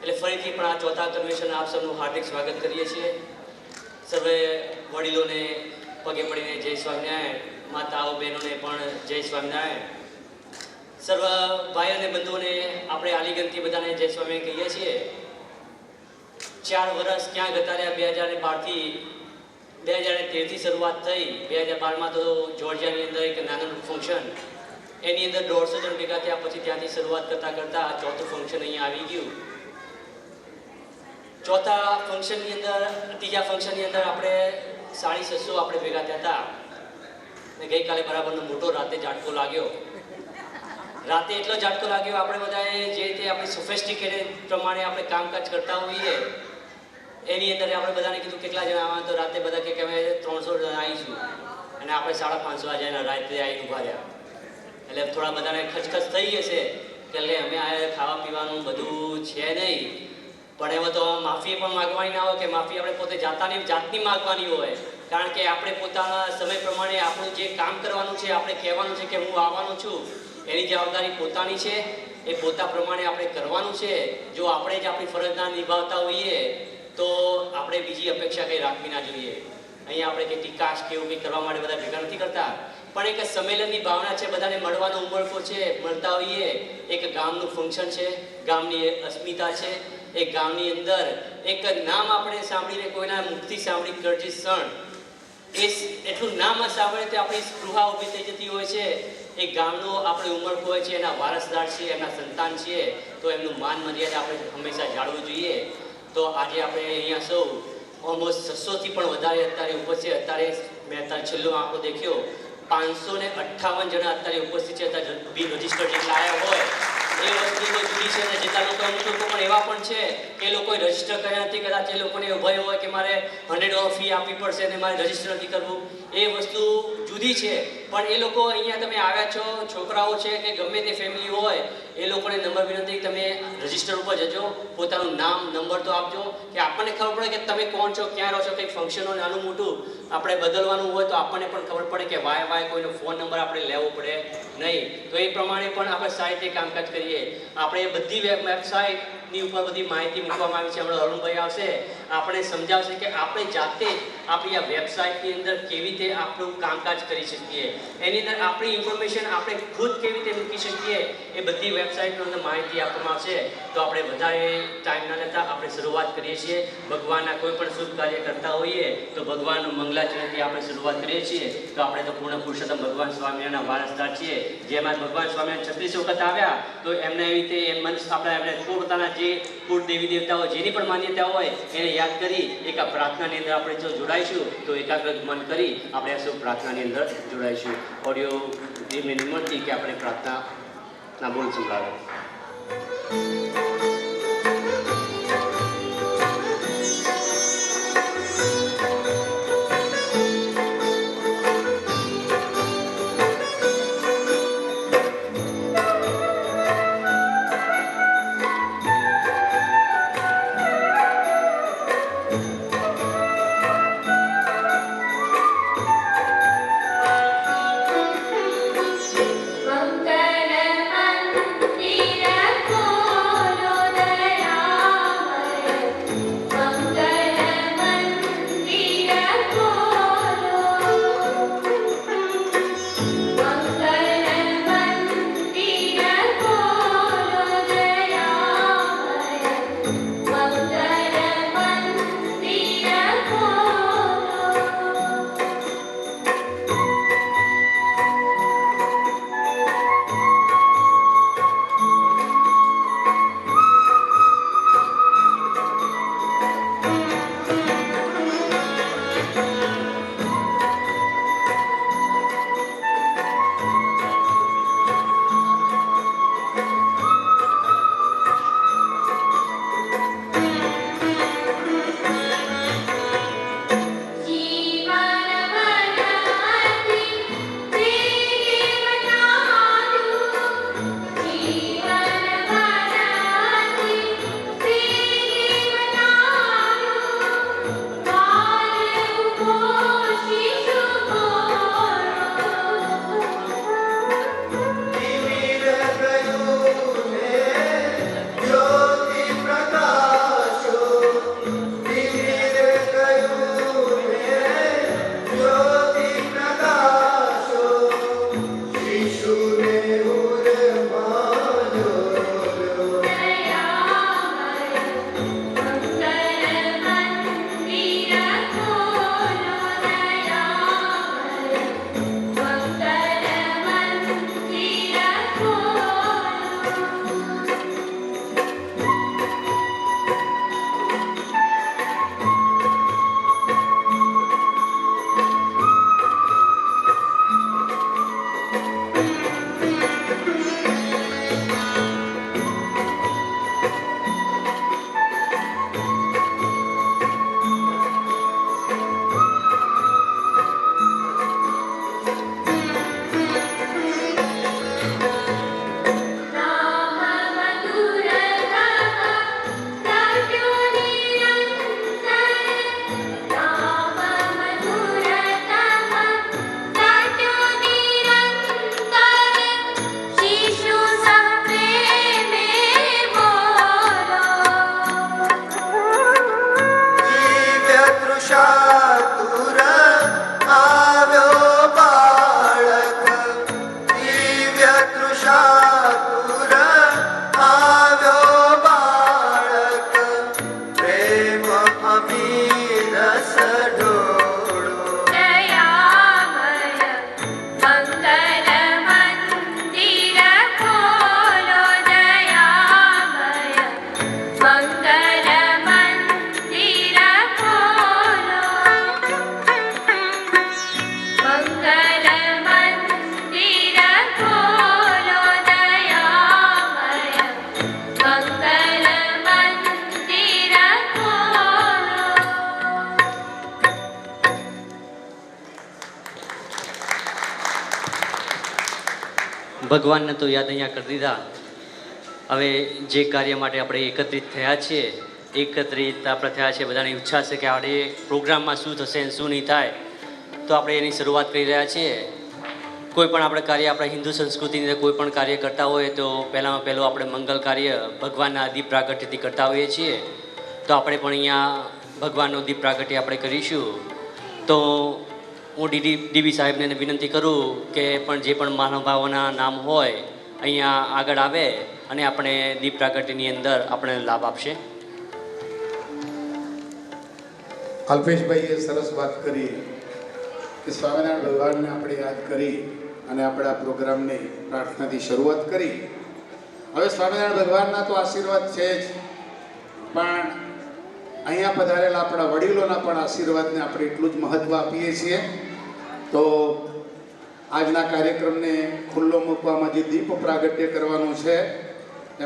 એટલે ફરીથી પણ આ ચોથા કન્વેન્શન આપ સૌનું હાર્દિક સ્વાગત કરીએ છીએ. સર્વે વડીલોને પગે પડીને જય સ્વામિનારાયણ, માતાઓ બહેનોને પણ જય સ્વામિનારાયણ. સર્વ ભાઈ અને બંધુઓને આપણે આલિંગનથી બધાને જય સ્વામિનારાયણ કહીએ છીએ. 4 વર્ષ ક્યાં જતા રહ્યા? 2012થી 2013થી શરૂઆત થઈ. 2012માં તો જોર્જિયાની અંદર એક નાનું ફંક્શન, એની અંદર 150 જણ ભેગા થયા. પછી ત્યાંથી શરૂઆત કરતાં કરતાં ચોથું ફંક્શન અહીંયા આવી ગયું. ચોથા ફંક્શનની અંદર, ત્રીજા ફંક્શનની અંદર આપણે 650 આપણે ભેગા થયા હતા. ને ગઈકાલે બરાબરનો મોટો રાતે ઝાટકો લાગ્યો. રાતે એટલો ઝાટકો લાગ્યો, આપણે બધાએ જે રીતે આપણે સોફિસ્ટિકેટેડ પ્રમાણે આપણે કામકાજ કરતા હોઈએ એની અંદર આપણે બધાને કીધું કેટલા જણા આવવા, તો રાતે બધા કે અમે 300 જણા આવીશું, અને આપણે 550 વાગ્યાના રાતે આવીને ઊભા રહ્યા. એટલે થોડા બધાને ખચખચ થઈ જશે કે અમે આ ખાવા પીવાનું બધું છે નહીં, પણ એમાં તો માફી પણ માગવાની ના હોય કે માફી આપણે પોતે જાતની માગવાની હોય. કારણ કે આપણે પોતાના સમય પ્રમાણે આપણું જે કામ કરવાનું છે, આપણે કહેવાનું છે કે હું આવવાનું છું, એની જવાબદારી પોતાની છે. એ પોતા પ્રમાણે આપણે કરવાનું છે. જો આપણે જ આપણી ફરજ ના નિભાવતા હોઈએ તો આપણે બીજી અપેક્ષા કંઈ રાખવી ના જોઈએ. અહીંયા આપણે કંઈ ટીકાશ કે એવું કંઈ કરવા માટે બધા ભેગા નથી કરતા, પણ એક સંમેલનની ભાવના છે, બધાને મળવાનો ઉમળકો છે, મળતા હોઈએ. એક ગામનું ફંક્શન છે, ગામની અસ્મિતા છે. એ ગામની અંદર એક નામ આપણે સાંભળીને, કોઈના મુખથી સાંભળી કરજી સણ, એ એટલું નામ સાંભળે તો આપણી સ્પૃહા ઊભી થઈ જતી હોય છે. એ ગામનો આપણે ઉમળકો હોય છે, એના વારસદાર છીએ, એના સંતાન છીએ, તો એમનું માન મર્યાદા આપણે હંમેશા જાળવવું જોઈએ. તો આજે આપણે અહીંયા સૌ ઓલમોસ્ટ 600થી પણ વધારે અત્યારે ઉપસ્થિત. અત્યારે મેં છેલ્લો આંકડો દેખ્યો, 558 જણા અત્યારે ઉપસ્થિત છે. અત્યારે બી રજિસ્ટર્ડ જેટલા આવ્યા હોય એ વસ્તુ તો જુદી છે. જેટલા લોકો, અમુક લોકો પણ એવા પણ છે કે એ લોકોએ રજિસ્ટર કર્યા નથી. કદાચ એ લોકોને ભય હોય કે મારે $100 ફી આપવી પડશે અને મારે રજિસ્ટર નથી કરવું, એ વસ્તુ જુદી છે. પણ એ લોકો અહીંયા તમે આવ્યા છો, છોકરાઓ છે કે ગમે તે ફેમિલી હોય, એ લોકોને નંબર વિનંતી, તમે રજિસ્ટર ઉપર જજો, પોતાનું નામ નંબર તો આપજો, કે આપણને ખબર પડે કે તમે કોણ છો, ક્યાં રહો છો. કંઈક ફંક્શનો નાનું મોટું આપણે બદલવાનું હોય તો આપણને પણ ખબર પડે કે વાય કોઈનો ફોન નંબર આપણે લેવો પડે નહીં. તો એ પ્રમાણે પણ આપણે સારી રીતે કામકાજ કરીએ. આપણે બધી વેબસાઇટની ઉપર બધી માહિતી મૂકવામાં આવી છે. હમણાં અરુણભાઈ આવશે, આપણે સમજાવશે કે આપણે જાતે આપણી આ વેબસાઇટની અંદર કેવી રીતે આપણું કામકાજ કરી શકીએ, એની અંદર આપણી ઇન્ફોર્મેશન આપણે ખુદ કેવી રીતે મૂકી શકીએ, એ બધી વેબસાઇટની અંદર માહિતી આપવામાં આવશે. તો આપણે વધારે ટાઈમ ના લેતા આપણે શરૂઆત કરીએ છીએ. ભગવાનના કોઈ પણ શુભ કાર્ય કરતા હોઈએ તો ભગવાનનું મંગલાચરણથી આપણે શરૂઆત કરીએ છીએ. તો આપણે તો પૂર્ણ પુરુષોત્તમ ભગવાન સ્વામિનારાયણના વારસદાર છીએ. જેમાં ભગવાન સ્વામિનારાયણ 36 વખત આવ્યા, તો એમને એવી રીતે આપણે પોતાના જે કુળ દેવી દેવતાઓ જેની પણ માન્યતા હોય એને યાદ કરી એક આ પ્રાર્થનાની અંદર આપણે જો જોડાઈશું તો એકાગ્ર મન કરી આપણે આ સૌ પ્રાર્થનાની અંદર જોડાઈશું. ઓડિયો એમને નિમંત્રણ કે આપણે પ્રાર્થનાના બોલ સંભળાવે. મંગલ મંદિર ભગવાનને તો યાદ અહીંયા કરી દીધા. હવે જે કાર્ય માટે આપણે એકત્રિત થયા છીએ, એકત્રિત આપણે થયા છીએ, બધાની ઈચ્છા છે કે આપણે પ્રોગ્રામમાં શું થશે અને શું નહીં થાય, તો આપણે એની શરૂઆત કરી રહ્યા છીએ. કોઈ પણ આપણે કાર્ય, આપણા હિન્દુ સંસ્કૃતિની અંદર કોઈ પણ કાર્ય કરતા હોય તો પહેલાંમાં પહેલું આપણે મંગલ કાર્ય ભગવાનના દીપ પ્રાગટ્યથી કરતા હોઈએ છીએ. તો આપણે પણ અહીંયા ભગવાનનો દીપ પ્રાગટ્ય આપણે કરીશું. તો હું ડીબી સાહેબને વિનંતી કરું કે પણ જે પણ મહાનુભાવોના નામ હોય અહીંયા આગળ આવે અને આપણે દીપ પ્રાગટ્યની અંદર આપણે લાભ આપશે. અલ્પેશભાઈએ સરસ વાત કરી કે સ્વામિનારાયણ ભગવાનને આપણે યાદ કરી અને આપણે આ પ્રોગ્રામની પ્રાર્થનાથી શરૂઆત કરી. હવે સ્વામિનારાયણ ભગવાનના તો આશીર્વાદ છે જ, પણ અહીંયા પધારેલા આપણા વડીલોના પણ આશીર્વાદને આપણે એટલું જ મહત્ત્વ આપીએ છીએ. તો આજના કાર્યક્રમને ખુલ્લો મૂકવામાં જે દીપ પ્રાગટ્ય કરવાનું છે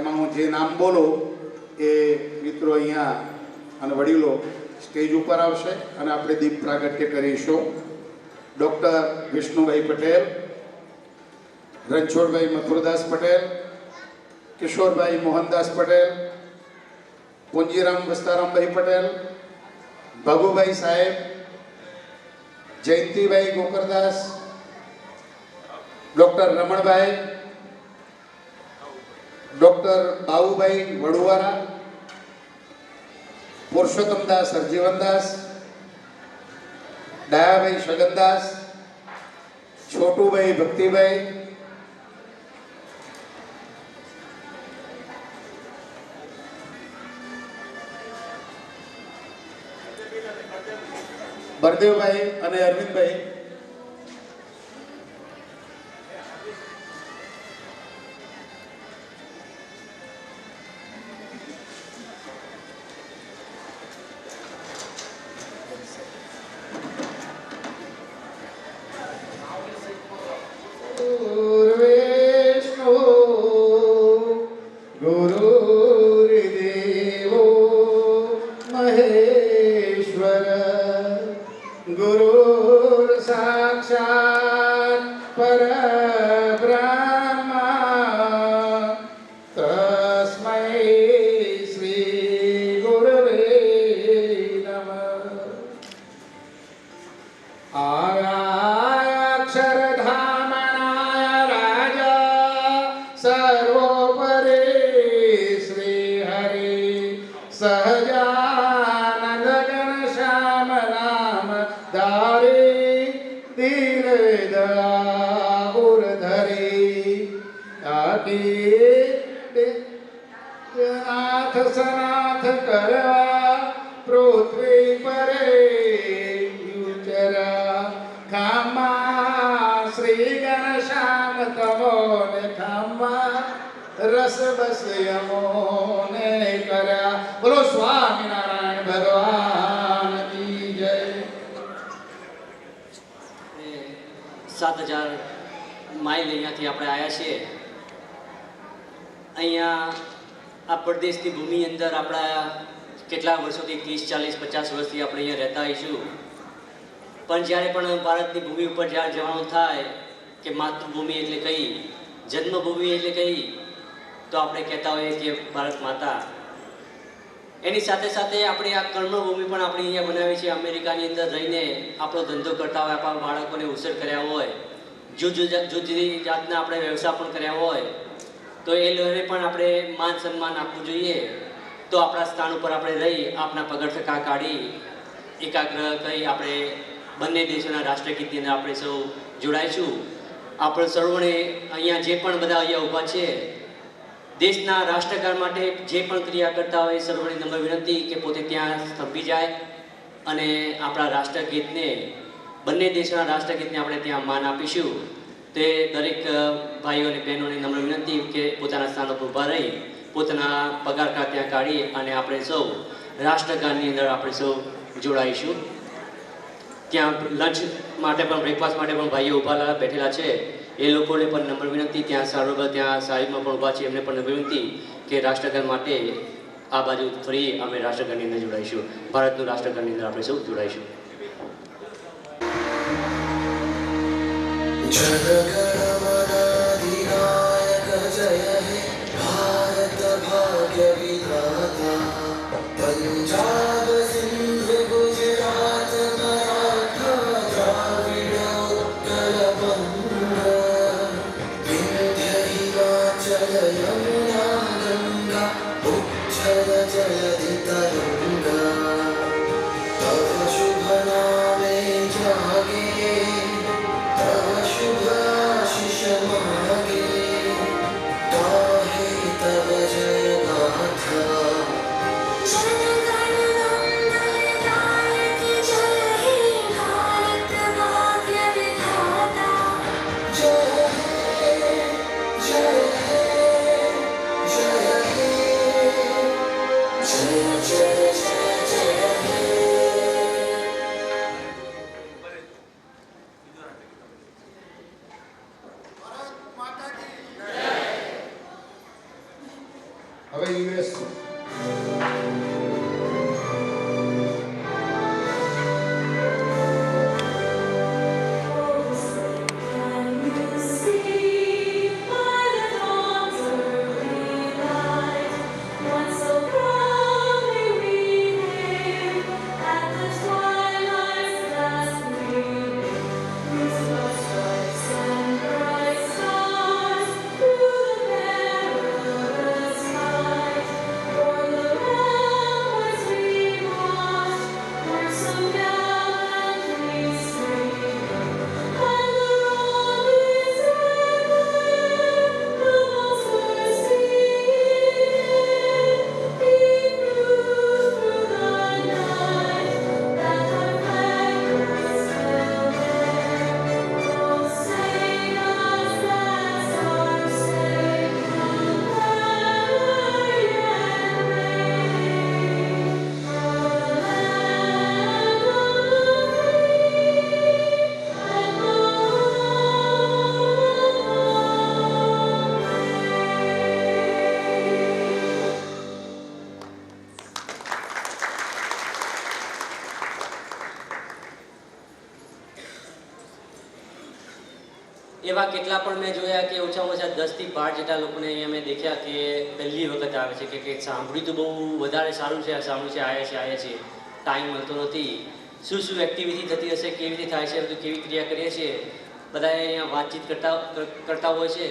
એમાં હું જે નામ બોલું એ મિત્રો અહીંયા અને વડીલો સ્ટેજ ઉપર આવશે અને આપણે દીપ પ્રાગટ્ય કરીશું. ડૉક્ટર વિષ્ણુભાઈ પટેલ, રણછોડભાઈ મથુરદાસ પટેલ, કિશોરભાઈ મોહનદાસ પટેલ, પુંજીરામ વસ્તારામભાઈ પટેલ, ભગુભાઈ સાહેબ, જયંતિભાઈ ગોકરદાસ, ડૉક્ટર રમણભાઈ, ડૉક્ટર બાબુભાઈ વડુવારા, પુરુષોત્તમદાસ હરજીવનદાસ, ડાયાભાઈ શગનદાસ, છોટુભાઈ ભક્તિભાઈ, બળદેવભાઈ અને અરવિંદભાઈ, સનાથ કરવા પૃથ્વી પરે યુચરા ખામા શ્રી ઘનશ્યામ તમોને ખામા રસ બસ યમોને કર્યા. બોલો સ્વામિનારાયણ ભગવાન કી જય. 7000 માઇલ અહીંયાથી આપણે આવ્યા છીએ. અહીંયા આ પરદેશની ભૂમિ અંદર આપણા કેટલા વર્ષોથી 30, 40, 50 વર્ષથી આપણે અહીંયા રહેતા હોઈશું, પણ જ્યારે પણ ભારતની ભૂમિ ઉપર જ્યારે જવાનું થાય કે માતૃભૂમિ એટલે કઈ, જન્મભૂમિ એટલે કઈ, તો આપણે કહેતા હોઈએ કે ભારત માતા. એની સાથે સાથે આપણે આ કર્મભૂમિ પણ આપણે અહીંયા બનાવી છે. અમેરિકાની અંદર રહીને આપણો ધંધો કરતા હોય, આપણા બાળકોને ઉછેર કર્યા હોય, જુદી જાતના આપણે વ્યવસાય પણ કર્યા હોય, તો એ લોકોને પણ આપણે માન સન્માન આપવું જોઈએ. તો આપણા સ્થાન ઉપર આપણે રહી આપણા પગરથકા કાઢી એકાગ્ર કરી આપણે બંને દેશોના રાષ્ટ્રગીતની અંદર આપણે સૌ જોડાઈશું. આપણે સર્વને અહીંયા જે પણ બધા અહીંયા ઊભા છે, દેશના રાષ્ટ્રકાર માટે જે પણ ક્રિયા કરતા હોય, સર્વને નમ્ર વિનંતી કે પોતે ત્યાં સ્તંભી જાય અને આપણા રાષ્ટ્રગીતને, બંને દેશોના રાષ્ટ્રગીતને આપણે ત્યાં માન આપીશું. તે દરેક ભાઈઓ અને બહેનોને નમ્ર વિનંતી કે પોતાના સ્થાન પર ઊભા રહી પોતાના પગારકા ત્યાં કાઢી અને આપણે સૌ રાષ્ટ્રગાનની અંદર આપણે સૌ જોડાઈશું. ત્યાં લંચ માટે પણ, બ્રેકફાસ્ટ માટે પણ ભાઈઓ ઊભા બેઠેલા છે. એ લોકોને પણ નમ્ર વિનંતી, ત્યાં સારોગર ત્યાં સાહેબમાં પણ ઊભા છે, એમને પણ નમ્ર વિનંતી કે રાષ્ટ્રગાન માટે આ બાજુ ફરી અમે રાષ્ટ્રગાનની અંદર જોડાઈશું. ભારતનું રાષ્ટ્રગાનની અંદર આપણે સૌ જોડાઈશું. જનગણમન जयधितरङ्गा तव शुभ नामे जागे तव शुभ आशीष मागे गाहे तव जय गाथा હવે યુએસ એવા કેટલા પણ મેં જોયા કે ઓછામાં ઓછા 10 થી 12 જેટલા લોકોને અહીંયા મેં દેખ્યા કે પહેલી વખત આવે છે કે સાંભળ્યું તો બહુ વધારે સારું છે, સાંભળ્યું છે, આવ્યા છે, ટાઈમ મળતો નથી, શું શું એક્ટિવિટી થતી હશે, કેવી રીતે થાય છે, બધું કેવી ક્રિયા કરીએ છીએ, બધા અહીંયા વાતચીત કરતા હોય છે.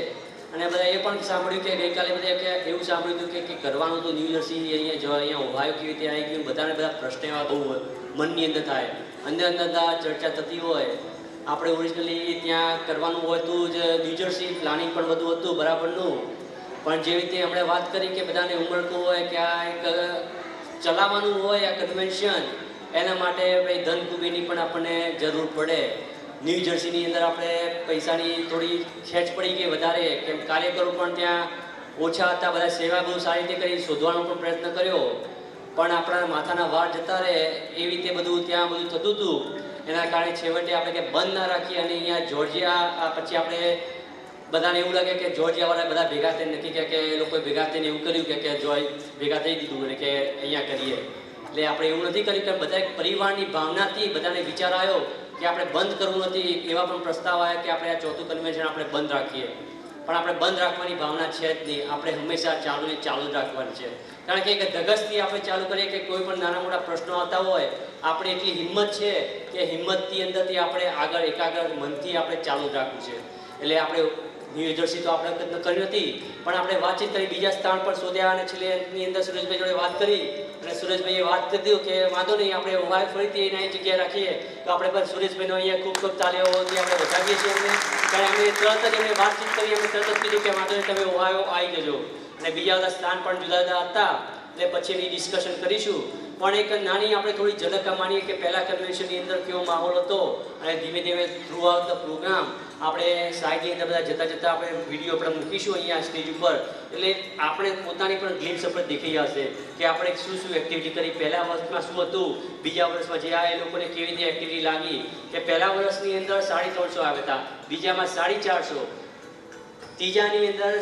અને બધા એ પણ સાંભળ્યું કે ગઈકાલે બધા કે એવું સાંભળ્યું હતું કે કરવાનું તો ન્યૂ જર્સી અહીંયા ઓહાયો કેવી રીતે આવી ગયું, બધાને બધા પ્રશ્ન એવા બહુ મનની અંદર થાય, અંદર ચર્ચા થતી હોય. આપણે ઓરિજિનલી ત્યાં કરવાનું હોય તો જ ન્યૂ જર્સી પ્લાનિંગ પણ બધું હતું બરાબરનું, પણ જેવી રીતે આપણે વાત કરી કે બધાને ઉમળતું હોય કે આ એક ચલાવવાનું હોય આ કન્વેન્શન, એના માટે ભાઈ ધન કુબેરની પણ આપણને જરૂર પડે. ન્યૂ જર્સીની અંદર આપણે પૈસાની થોડી ખેંચ પડી ગઈ વધારે, કેમ કાર્યકરો પણ ત્યાં ઓછા હતા, બધા સેવા બહુ સારી રીતે કરી, શોધવાનો પણ પ્રયત્ન કર્યો, પણ આપણા માથાના વાળ જતા રહે એવી રીતે બધું ત્યાં બધું થતું હતું. એના કારણે છેવટે આપણે કે બંધ ના રાખીએ અને અહીંયા જોર્જિયા પછી આપણે બધાને એવું લાગે કે જોર્જિયાવાળા બધા ભેગા થઈને નક્કી કે એ લોકોએ ભેગા થઈને એવું કર્યું કે જોય ભેગા થઈ દીધું અને કે અહીંયા કરીએ. એટલે આપણે એવું નથી કર્યું કે બધા પરિવારની ભાવનાથી બધાને વિચાર આવ્યો કે આપણે બંધ કરવું નથી. એવા પણ પ્રસ્તાવ આવ્યા કે આપણે આ ચોથું કન્વેન્શન આપણે બંધ રાખીએ, પણ આપણે બંધ રાખવાની ભાવના છે જ નહીં. આપણે હંમેશા ચાલુ જ રાખવાની છે, કારણ કે ધગસથી આપણે ચાલુ કરીએ કે કોઈ પણ નાના મોટા પ્રશ્નો આવતા હોય, આપણે એટલી હિંમત છે કે હિંમતની અંદરથી આપણે આગળ એકાગ્ર મનથી આપણે ચાલુ જ રાખવું છે. એટલે આપણે ન્યૂ જર્સી તો આપણે કર્યું નથી, પણ આપણે વાતચીત કરી, બીજા સ્થાન પર શોધ્યા અને છેલ્લે એની અંદર સુરેશભાઈ જોડે વાત કરી અને સુરેશભાઈએ વાત કરી દીધું કે વાંધો નહીં, આપણે ઓહાય ફરીથી એના જગ્યાએ રાખીએ તો આપણે પણ સુરેશભાઈનો અહીંયા ખૂબ ખૂબ તાલીઓ આપણે વધાવીએ છીએ એમને, કારણ અમે તરત જ એમને વાતચીત કરી, અમે તરત જ કીધું કે વાંધો નહીં, તમે ઓહાયો આવી જજો. અને બીજા બધા સ્થાન પણ જુદા જુદા હતા, એટલે પછી એની ડિસ્કશન કરીશું. પણ એક નાની આપણે થોડી ઝલક માનીએ કે પહેલા કન્વેન્શનની અંદર કેવો માહોલ હતો અને ધીમે ધીમે થ્રુ આઉટ ધ પ્રોગ્રામ આપણે સાઈડની અંદર બધા જતા આપણે વિડીયો આપણે મૂકીશું અહીંયા સ્ટેજ ઉપર, એટલે આપણે પોતાની પણ ગ્લિમ્સ આપણે દેખાઈ હશે કે આપણે શું શું એક્ટિવિટી કરી, પહેલા વર્ષમાં શું હતું, બીજા વર્ષમાં જે આ એ લોકોને કેવી રીતે એક્ટિવિટી લાગી. કે પહેલા વર્ષની અંદર 350 આવ્યા હતા, બીજામાં 450, ત્રીજાની અંદર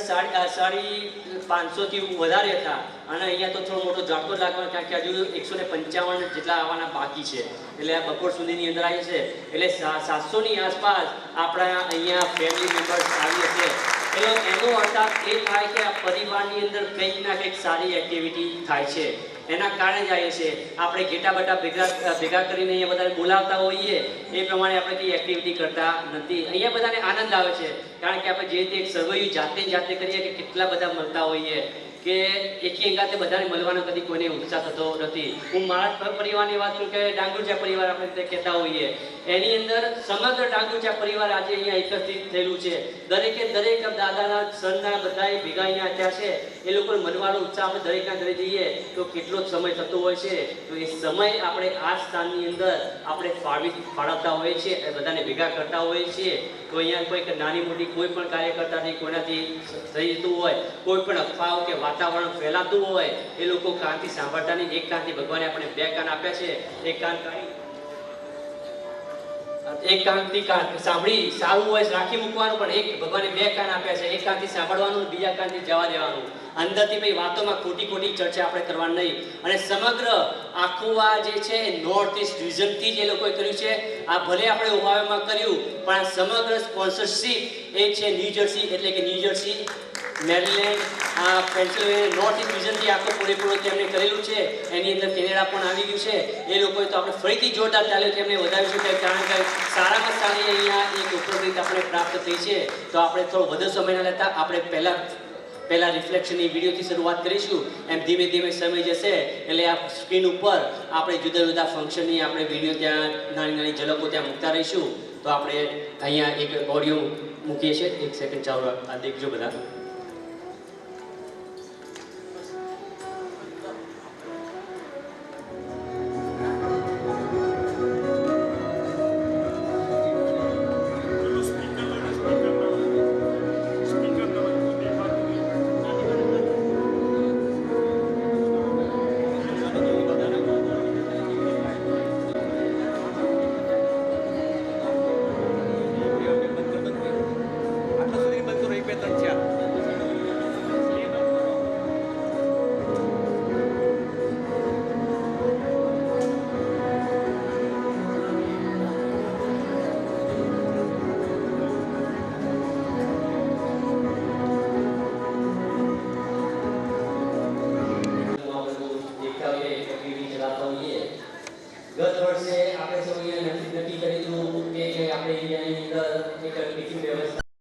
550થી વધારે હતા, અને અહીંયા તો થોડો મોટો ઝાટકો લાગવાનો, કારણ કે હજુ 155 જેટલા આવવાના બાકી છે. એટલે આ બપોર સુધીની અંદર આવી છે, એટલે 700ની આસપાસ આપણા અહીંયા ફેમિલી મેમ્બર્સ આવી હશે. એટલે એનો અર્થ એ થાય કે આ પરિવારની અંદર કંઈક ના કંઈક સારી એક્ટિવિટી થાય છે, એના કારણે જ આવીએ છીએ. આપણે ઘેટા બટા ભેગા કરીને અહીંયા બધાને બોલાવતા હોઈએ એ પ્રમાણે આપણે કંઈ એક્ટિવિટી કરતા નથી. અહીંયા બધાને આનંદ આવે છે, કારણ કે આપણે જે રીતે એક સર્વૈયું જાતે કરીએ કે કેટલા બધા મળતા હોઈએ, કે એકી અંગાતે બધાને મળવાનો કદી કોઈને ઉત્સાહ થતો નથી. હું મારા પરિવારની વાત કરું કે ડાંગુચા પરિવાર આપણે તે કહેતા હોઈએ, એની અંદર સમગ્ર ડાંગુચા પરિવાર આજે અહીંયા એકત્રિત થયેલું છે. દરેકે દરેક દાદાના સનના બધાએ ભેગા અહીંયા થયા છે. એ લોકોને મળવાનો ઉત્સાહ આપણે દરેકના ઘરે જઈએ તો કેટલો જ સમય થતો હોય છે. તો એ સમય આપણે આ સ્થાનની અંદર આપણે ફાળવતા હોઈએ છીએ, એ બધાને ભેગા કરતા હોઈએ છીએ. તો અહીંયા કોઈક નાની મોટી કોઈ પણ કાર્યકર્તાથી કોઈનાથી થઈ જતું હોય, કોઈ પણ અફવાઓ કે વાતાવરણ ફેલાતું હોય, એ લોકો કાનથી સાંભળતા નહીં. એક કાનથી ભગવાને આપણે બે કાન આપ્યા છે. એક કાનથી સાંભળી સારું હોય રાખી મૂકવાનું, પણ એક ભગવાને બે કાન આપ્યા છે. એક કાનથી સાંભળવાનું, બીજા કાનથી જવા દેવાનું. અંદરથી ભાઈ વાતોમાં ખોટી ખોટી ચર્ચા આપણે કરવાની નહીં. અને સમગ્ર આખું આ જે છે નોર્થ ઇસ્ટ રિજનથી જે લોકોએ કર્યું છે, આ ભલે આપણે ઓહાયોમાં કર્યું, પણ આ સમગ્ર સ્પોન્સરશિપ એ છે ન્યૂ જર્સી, એટલે કે ન્યૂ જર્સી, મેરીલેન્ડ, આ પેન્સિલ્વેનિયા નોર્થ ઇસ્ટ રિજનથી આખો પૂરેપૂરો તેમને કરેલું છે. એની અંદર કેનેડા પણ આવી ગયું છે. એ લોકોએ તો આપણે ફરીથી જોરદાર ચાલ્યો તેમને વધાવી છે, કારણ કે સારામાં સારી અહીંયા એક ઉપલબ્ધિ આપણે પ્રાપ્ત થઈ છે. તો આપણે થોડો વધુ સમય ન લેતા આપણે પહેલા રિફ્લેક્શનની વિડીયોથી શરૂઆત કરીશું. એમ ધીમે ધીમે સમય જશે એટલે આ સ્ક્રીન ઉપર આપણે જુદા જુદા ફંક્શનની આપણે વિડીયો ત્યાં નાની નાની ઝલકો ત્યાં મૂકતા રહીશું. તો આપણે અહીંયા એક ઓડિયો મૂકીએ છીએ. 1 સેકન્ડ ચાલો, આ દેખજો બધા.